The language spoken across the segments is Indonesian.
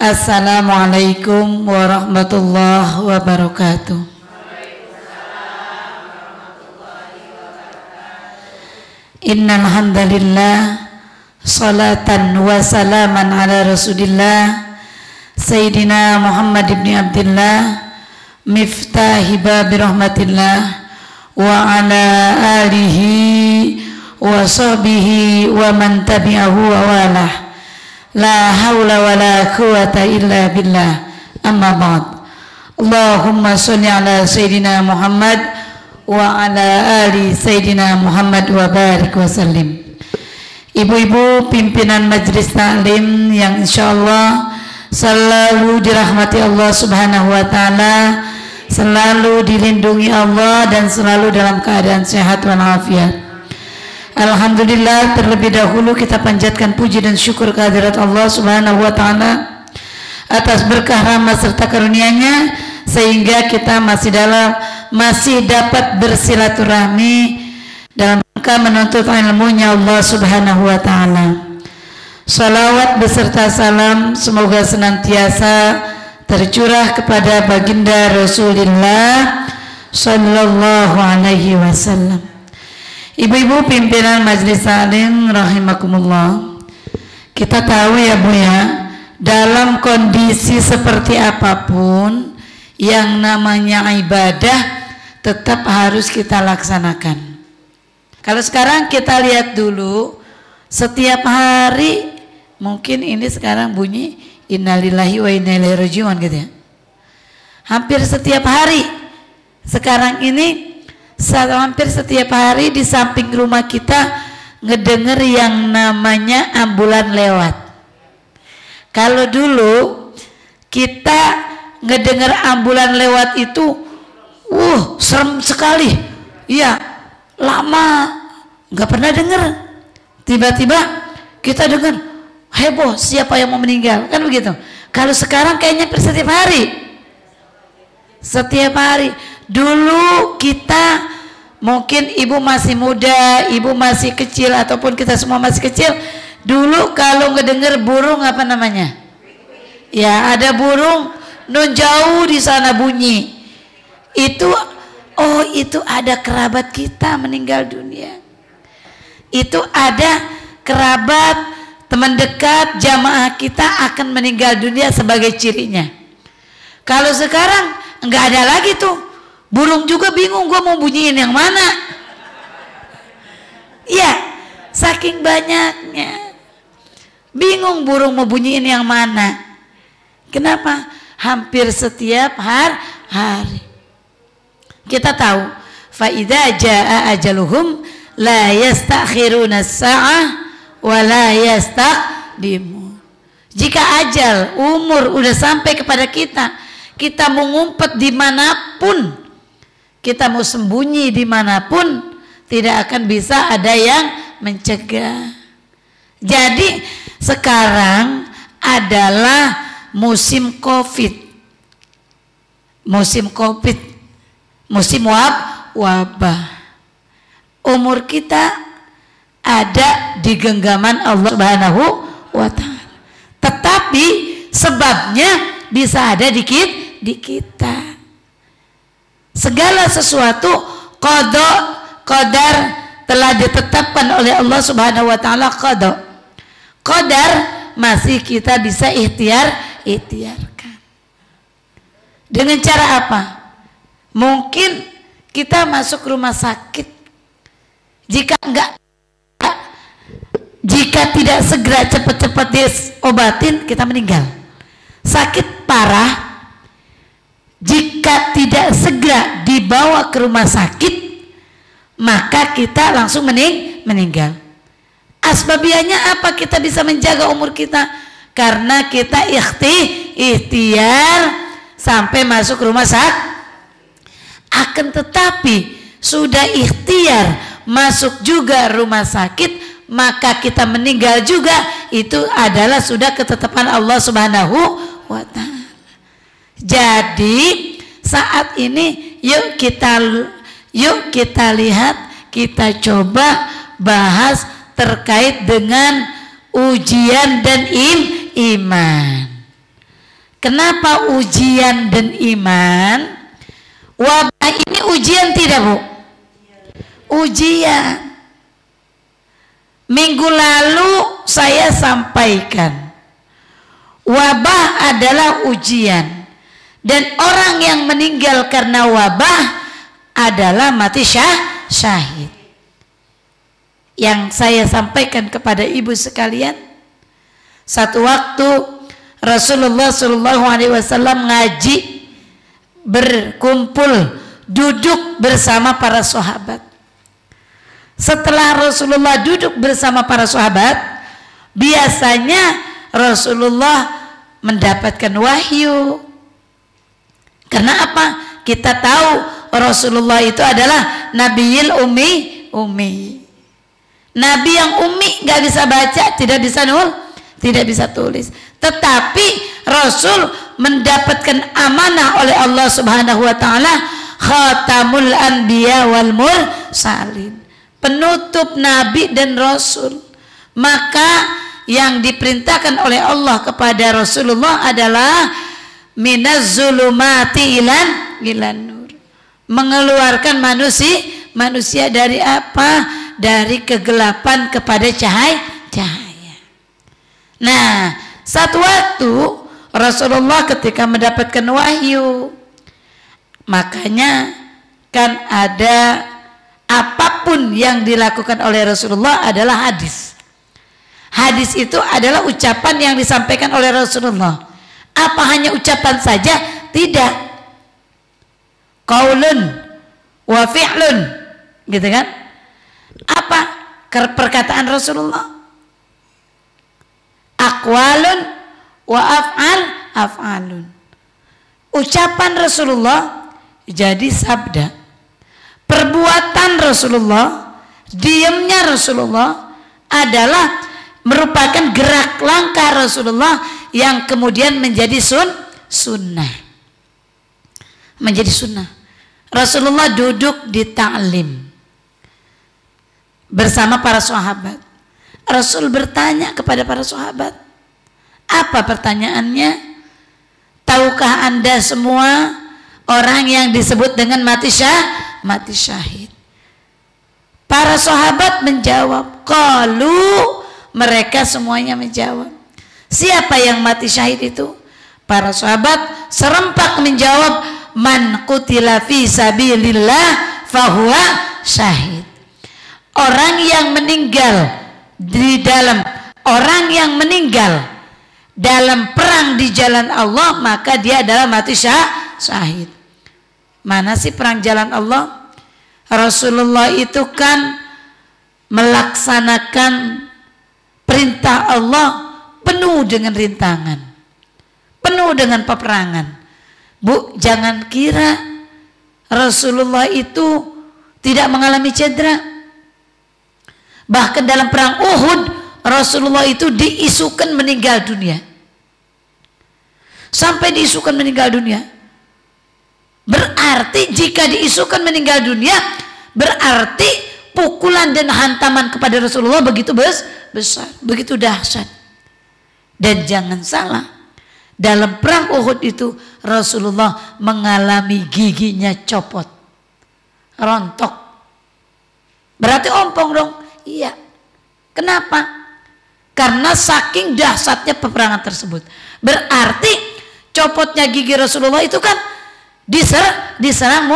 Assalamualaikum warahmatullahi wabarakatuh. Innal hamdalillah salatan wa salaman ala Rasulillah Sayyidina Muhammad ibn Abdillah miftahi babi rahmatillah wa ala alihi wa sahbihi wa man tabi'ahu wa walah. La hawla wa la quwata illa billah. Amma ba'd. Allahumma sholli ala Sayyidina Muhammad wa ala ali Sayyidina Muhammad wa barik wa sallim. Ibu-ibu pimpinan Majelis Ta'lim yang insyaallah selalu dirahmati Allah Subhanahu wa taala, selalu dilindungi Allah dan selalu dalam keadaan sehat walafiat. Alhamdulillah, terlebih dahulu kita panjatkan puji dan syukur kehadirat Allah Subhanahu wa taala atas berkah rahmat serta karunia-Nya sehingga kita masih dapat bersilaturahmi dalam rangka menuntut ilmu-Nya Allah Subhanahu wa taala. Salawat beserta salam semoga senantiasa tercurah kepada baginda Rasulullah sallallahu alaihi wasallam. Ibu-ibu pimpinan Majelis Ta'lim rahimakumullah. Kita tahu ya Bu ya, dalam kondisi seperti apapun yang namanya ibadah tetap harus kita laksanakan. Kalau sekarang kita lihat dulu, setiap hari mungkin ini sekarang bunyi innalillahi wa inna ilaihi raji'un gitu ya. Hampir setiap hari sekarang ini, hampir setiap hari di samping rumah kita ngedenger yang namanya ambulan lewat. Kalau dulu kita ngedenger ambulan lewat itu serem sekali. Iya, lama nggak pernah denger. Tiba-tiba kita dengar heboh, siapa yang mau meninggal, kan begitu. Kalau sekarang kayaknya setiap hari. Setiap hari. Dulu kita mungkin ibu masih muda, ibu masih kecil ataupun kita semua masih kecil. Dulu kalau ngedenger burung apa namanya? Ya, ada burung nun jauh di sana bunyi. Itu ada kerabat kita meninggal dunia. Itu ada kerabat, teman dekat, jamaah kita akan meninggal dunia sebagai cirinya. Kalau sekarang nggak ada lagi tuh, burung juga bingung gua mau bunyiin yang mana. Iya, saking banyaknya bingung burung mau bunyiin yang mana. Kenapa? Hampir setiap hari kita tahu fa idza jaa ajaluhum la yastakhiruna as-sa'ah wa la yastaqdimun. Jika ajal umur udah sampai kepada kita, kita mau ngumpet dimanapun, kita mau sembunyi dimanapun, tidak akan bisa ada yang mencegah. Jadi sekarang adalah musim COVID, musim wabah. Umur kita ada di genggaman Allah Subhanahu wa taala. Tetapi sebabnya bisa ada di kita. Segala sesuatu qadar telah ditetapkan oleh Allah Subhanahu wa taala. Qadar masih kita bisa ikhtiarkan. Dengan cara apa? Mungkin kita masuk rumah sakit, jika tidak segera cepat-cepat diobatin, kita meninggal. Sakit parah, jika tidak segera dibawa ke rumah sakit, maka kita langsung meninggal. Asbabianya apa kita bisa menjaga umur kita? Karena kita ikhtiar sampai masuk rumah sakit. Akan tetapi sudah ikhtiar masuk juga rumah sakit, maka kita meninggal juga, itu adalah sudah ketetapan Allah Subhanahu wa ta'ala. Jadi saat ini yuk kita lihat, kita coba bahas terkait dengan ujian dan iman. Kenapa ujian dan iman? Wabah ini ujian tidak, Bu? Ujian. Minggu lalu saya sampaikan, wabah adalah ujian, dan orang yang meninggal karena wabah adalah mati syahid. Yang saya sampaikan kepada ibu sekalian, satu waktu Rasulullah SAW ngaji, berkumpul, duduk bersama para sahabat. Setelah Rasulullah duduk bersama para sahabat, biasanya Rasulullah mendapatkan wahyu. Karena apa? Kita tahu Rasulullah itu adalah Nabiyil Ummi. Nabi yang ummi, nggak bisa baca, tidak bisa tulis. Tetapi Rasul mendapatkan amanah oleh Allah Subhanahu wa taala, khatamul anbiya wal mursalin, penutup nabi dan rasul. Maka yang diperintahkan oleh Allah kepada Rasulullah adalah minaz zulumati ilan nur, mengeluarkan manusia dari apa? Dari kegelapan kepada cahaya. Nah, satu waktu Rasulullah ketika mendapatkan wahyu, makanya kan ada apapun yang dilakukan oleh Rasulullah adalah hadis. Hadis itu adalah ucapan yang disampaikan oleh Rasulullah. Apa hanya ucapan saja? Tidak. Qaulun wa fi'lun, gitu kan? Apa perkataan Rasulullah? Aqwalun wa af'alun. Ucapan Rasulullah jadi sabda. Perbuatan Rasulullah, diamnya Rasulullah adalah merupakan gerak langkah Rasulullah yang kemudian menjadi sunnah. Menjadi sunnah. Rasulullah duduk di ta'lim bersama para sahabat. Rasul bertanya kepada para sahabat. Apa pertanyaannya? Tahukah anda semua orang yang disebut dengan mati syahid? Para sahabat menjawab. Qalu, mereka semuanya menjawab. Siapa yang mati syahid itu? Para sahabat serempak menjawab, man qutila fi sabilillah fahuwa syahid. Orang yang meninggal dalam perang di jalan Allah, maka dia adalah mati syahid. Mana sih perang jalan Allah? Rasulullah itu kan melaksanakan perintah Allah penuh dengan rintangan, penuh dengan peperangan. Bu, jangan kira Rasulullah itu tidak mengalami cedera. Bahkan dalam perang Uhud, Rasulullah itu diisukan meninggal dunia. Sampai diisukan meninggal dunia. Berarti jika diisukan meninggal dunia, berarti pukulan dan hantaman kepada Rasulullah begitu besar, begitu dahsyat. Dan jangan salah, dalam perang Uhud itu Rasulullah mengalami giginya copot, rontok. Berarti ompong dong. Iya. Kenapa? Karena saking dahsyatnya peperangan tersebut. Berarti copotnya gigi Rasulullah itu kan diserang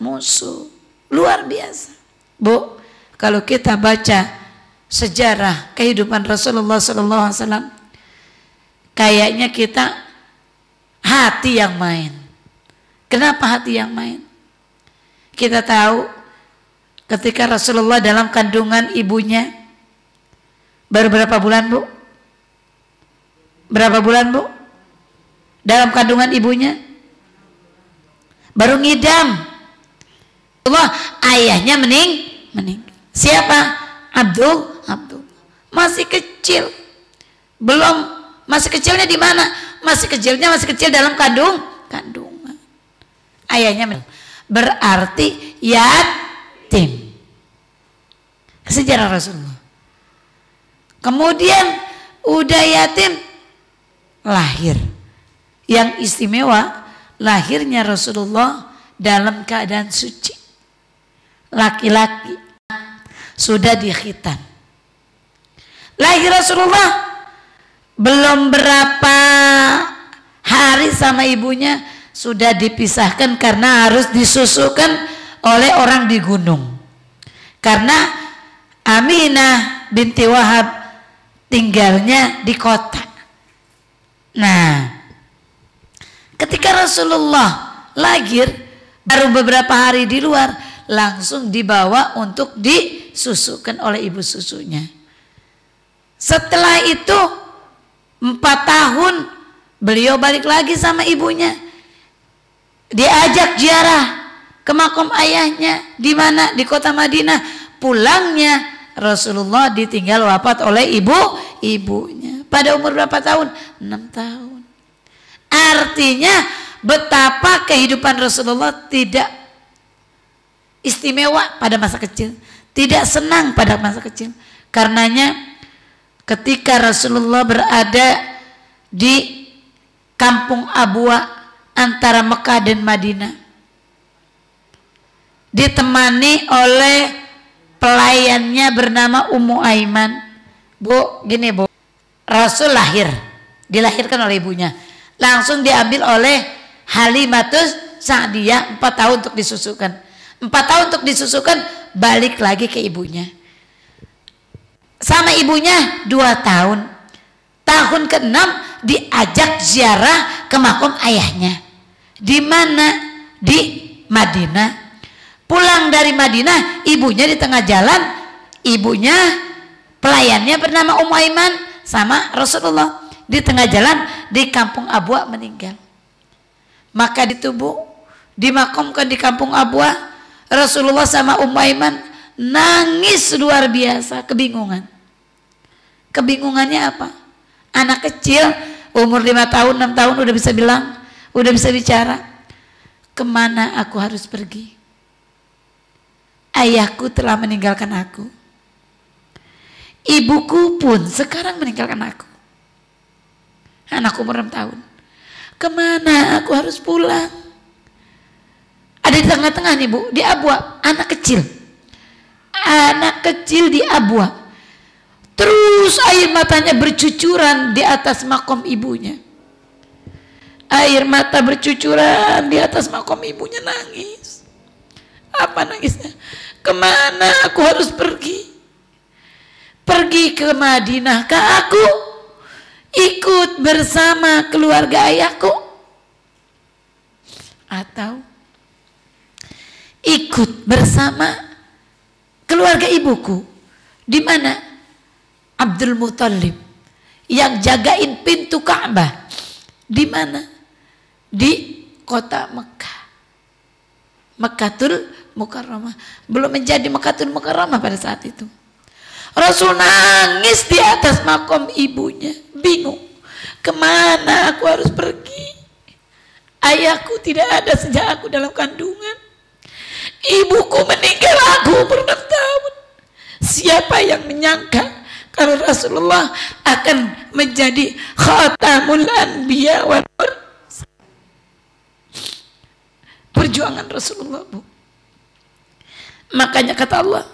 musuh. Luar biasa. Bu, kalau kita baca sejarah kehidupan Rasulullah SAW, kayaknya kita hati yang main. Kenapa hati yang main? Kita tahu ketika Rasulullah dalam kandungan ibunya, baru berapa bulan, Bu? Berapa bulan, Bu? Dalam kandungan ibunya? Baru ngidam. Allah, ayahnya meninggal. Siapa? Abdul. Masih kecil. Masih kecilnya di mana? Masih kecil dalam kandungan. Ayahnya meninggal. Berarti yatim. Sejarah Rasulullah. Kemudian udah yatim, lahir. yang istimewa, lahirnya Rasulullah dalam keadaan suci. Laki-laki sudah dikhitan. Lahir Rasulullah belum berapa hari sama ibunya sudah dipisahkan karena harus disusukan oleh orang di gunung. Karena Aminah binti Wahab tinggalnya di kota. Nah, ketika Rasulullah lahir baru beberapa hari di luar, langsung dibawa untuk disusukan oleh ibu susunya. Setelah itu 4 tahun beliau balik lagi sama ibunya. Diajak ziarah ke makam ayahnya di mana? Di kota Madinah. Pulangnya Rasulullah ditinggal wafat oleh ibunya. Pada umur berapa tahun? 6 tahun. Artinya betapa kehidupan Rasulullah tidak istimewa pada masa kecil, tidak senang pada masa kecil. Karenanya ketika Rasulullah berada di kampung Abwa antara Mekah dan Madinah, ditemani oleh pelayannya bernama Ummu Aiman. Bu, gini Bu, Rasul lahir, dilahirkan oleh ibunya, langsung diambil oleh Halimatus Sa'diyah 4 tahun untuk disusukan. 4 tahun untuk disusukan, balik lagi ke ibunya. Sama ibunya 2 tahun. Tahun ke-6 diajak ziarah ke makam ayahnya. Di mana? Di Madinah. Pulang dari Madinah, ibunya di tengah jalan, ibunya pelayannya bernama Ummu Aiman sama Rasulullah di tengah jalan di kampung Abwa meninggal. Maka dimakamkan di kampung Abwa. Rasulullah sama Ummu Aiman nangis luar biasa, kebingungan. Kebingungannya apa? Anak kecil umur 5 tahun, 6 tahun udah bisa bilang, udah bisa bicara. Kemana aku harus pergi? Ayahku telah meninggalkan aku. Ibuku pun sekarang meninggalkan aku. Anak umur 6 tahun. Kemana aku harus pulang? Ada di tengah-tengah nih Bu, di Abwa, anak kecil. Anak kecil di Abwa. Terus air matanya bercucuran di atas makom ibunya. Air mata bercucuran di atas makom ibunya, nangis. Apa nangisnya? Kemana aku harus pergi? Pergi ke Madinah kah aku? Ikut bersama keluarga ayahku? Atau ikut bersama keluarga ibuku? Di mana? Abdul Muthalib yang jagain pintu Ka'bah. Di mana? Di kota Mekah. Mekkatul Mukarramah. Belum menjadi Mekkatul Mukarramah pada saat itu. Rasul nangis di atas makom ibunya, bingung. Kemana aku harus pergi? Ayahku tidak ada sejak aku dalam kandungan. Ibuku meninggal aku umur 6 tahun. Siapa yang menyangka kalau Rasulullah akan menjadi khatamul anbiya wal mursalin. Perjuangan Rasulullah Bu. Makanya kata Allah,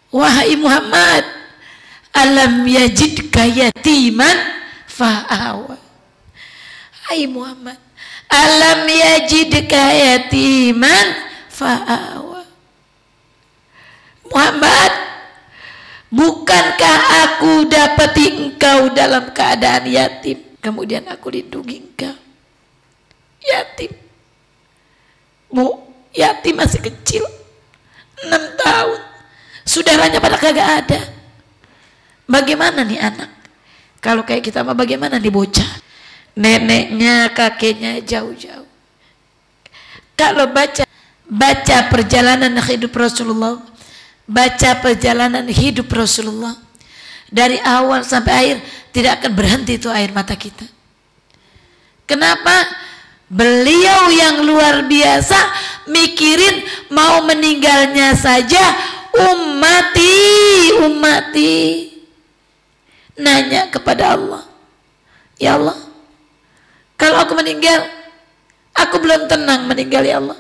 wahai Muhammad, alam yajidka yatiman fa'awa. Hai Muhammad, alam yajidka yatiman fa'awa. Muhammad, bukankah aku dapati engkau dalam keadaan yatim, kemudian aku lindungi engkau? Yatim Bu, yatim masih kecil, 6 tahun, saudaranya pada kagak ada. Bagaimana nih anak? Kalau kayak kita mah bagaimana nih bocah? Neneknya, kakeknya jauh-jauh. Kalau baca perjalanan hidup Rasulullah, baca perjalanan hidup Rasulullah dari awal sampai akhir, tidak akan berhenti itu air mata kita. Kenapa? Beliau yang luar biasa mikirin mau meninggalnya saja, ummati nanya kepada Allah, ya Allah, Kalau aku meninggal, aku belum tenang meninggal ya Allah.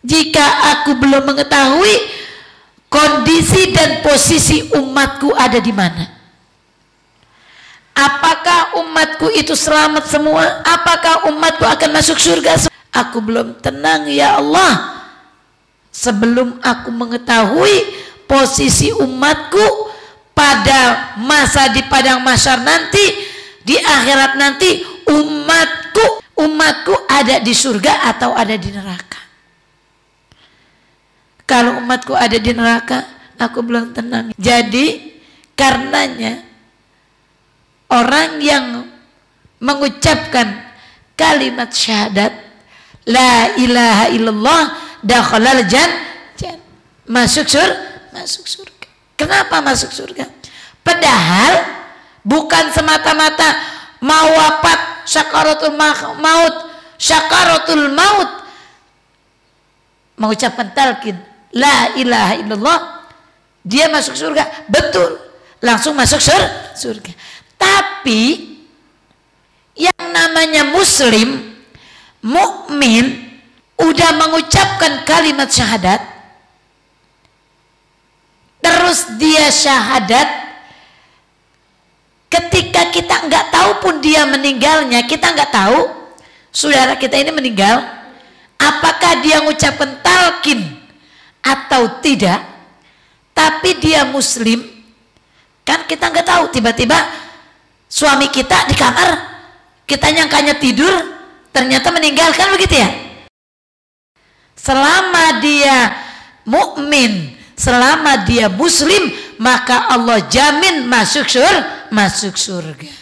Jika aku belum mengetahui kondisi dan posisi umatku ada di mana. Apakah umatku itu selamat semua? Apakah umatku akan masuk surga? Aku belum tenang ya Allah. Sebelum aku mengetahui posisi umatku pada masa di padang mahsyar nanti, di akhirat nanti, umatku ada di surga atau ada di neraka. Kalau umatku ada di neraka, aku belum tenang. Jadi karenanya orang yang mengucapkan kalimat syahadat la ilaha illallah dakhalal jannah, masuk surga. Kenapa masuk surga? Padahal bukan semata-mata mau wafat syakaratul maut mengucapkan talqin la ilaha illallah dia masuk surga, betul, langsung masuk surga. Tapi yang namanya muslim, mukmin, udah mengucapkan kalimat syahadat, terus dia syahadat, ketika kita nggak tahu pun dia meninggalnya, kita nggak tahu saudara kita ini meninggal, apakah dia mengucapkan talqin atau tidak, tapi dia muslim, kan kita nggak tahu, tiba-tiba suami kita di kamar, kita nyangkanya tidur, ternyata meninggal, kan begitu ya. Selama dia mukmin, selama dia muslim, maka Allah jamin masuk surga.